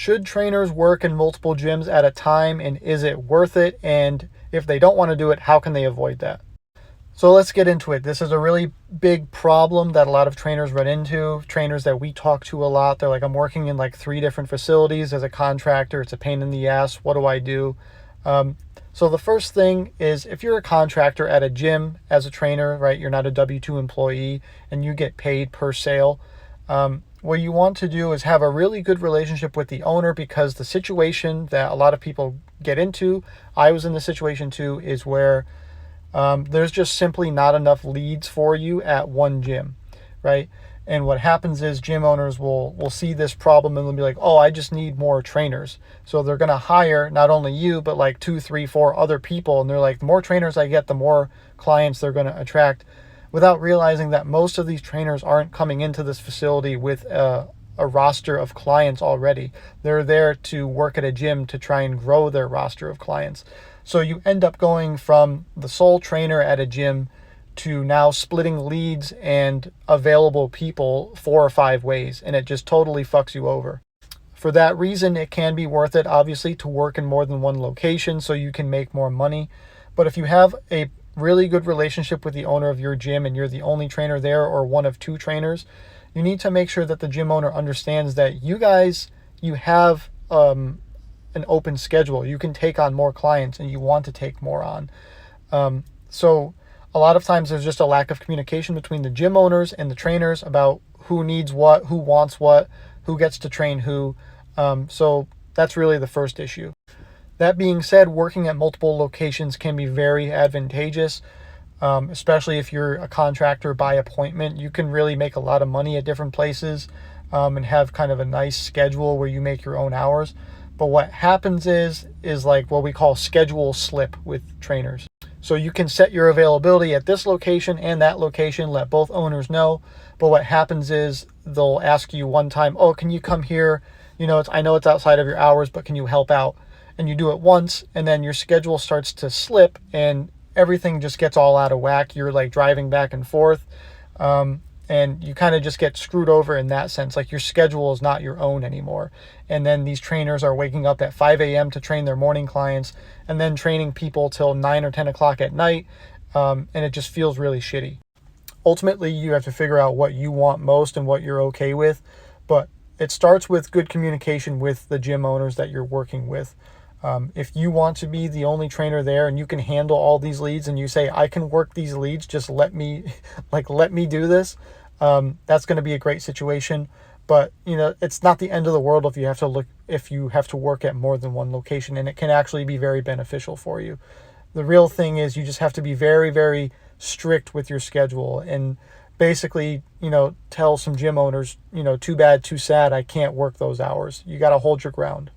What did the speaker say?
Should trainers work in multiple gyms at a time, and is it worth it? And if they don't want to do it, how can they avoid that? So let's get into it. This is a really big problem that a lot of trainers run into. Trainers that we talk to a lot, they're like, I'm working in like 3 different facilities as a contractor. It's a pain in the ass. What do I do? So the first thing is, if you're a contractor at a gym as a trainer, right, you're not a W-2 employee and you get paid per sale. What you want to do is have a really good relationship with the owner, because the situation that a lot of people get into, I was in the situation too, is where there's just simply not enough leads for you at one gym, right? And what happens is gym owners will see this problem and they'll be like, oh, I just need more trainers. So they're going to hire not only you, but like 2, 3, 4 other people. And they're like, the more trainers I get, the more clients they're going to attract, without realizing that most of these trainers aren't coming into this facility with a roster of clients already. They're there to work at a gym to try and grow their roster of clients. So you end up going from the sole trainer at a gym to now splitting leads and available people 4 or 5 ways, and it just totally fucks you over. For that reason, it can be worth it, obviously, to work in more than one location so you can make more money. But if you have a really good relationship with the owner of your gym and you're the only trainer there or one of 2 trainers, you need to make sure that the gym owner understands that you have an open schedule. You can take on more clients and you want to take more on. So a lot of times there's just a lack of communication between the gym owners and the trainers about who needs what, who wants what, who gets to train who. So that's really the first issue. That being said, working at multiple locations can be very advantageous, especially if you're a contractor by appointment. You can really make a lot of money at different places and have kind of a nice schedule where you make your own hours. But what happens is like what we call schedule slip with trainers. So you can set your availability at this location and that location, let both owners know. But what happens is they'll ask you one time, oh, can you come here? I know it's outside of your hours, but can you help out? And you do it once, and then your schedule starts to slip and everything just gets all out of whack. You're like driving back and forth. And you kind of just get screwed over in that sense. Like your schedule is not your own anymore. And then these trainers are waking up at 5 a.m. to train their morning clients and then training people till 9 or 10 o'clock at night. And it just feels really shitty. Ultimately, you have to figure out what you want most and what you're okay with. But it starts with good communication with the gym owners that you're working with. If you want to be the only trainer there and you can handle all these leads and you say, I can work these leads, just let me do this. That's going to be a great situation. But it's not the end of the world if you have to work at more than one location, and it can actually be very beneficial for you. The real thing is you just have to be very, very strict with your schedule and basically, tell some gym owners, too bad, too sad, I can't work those hours. You got to hold your ground.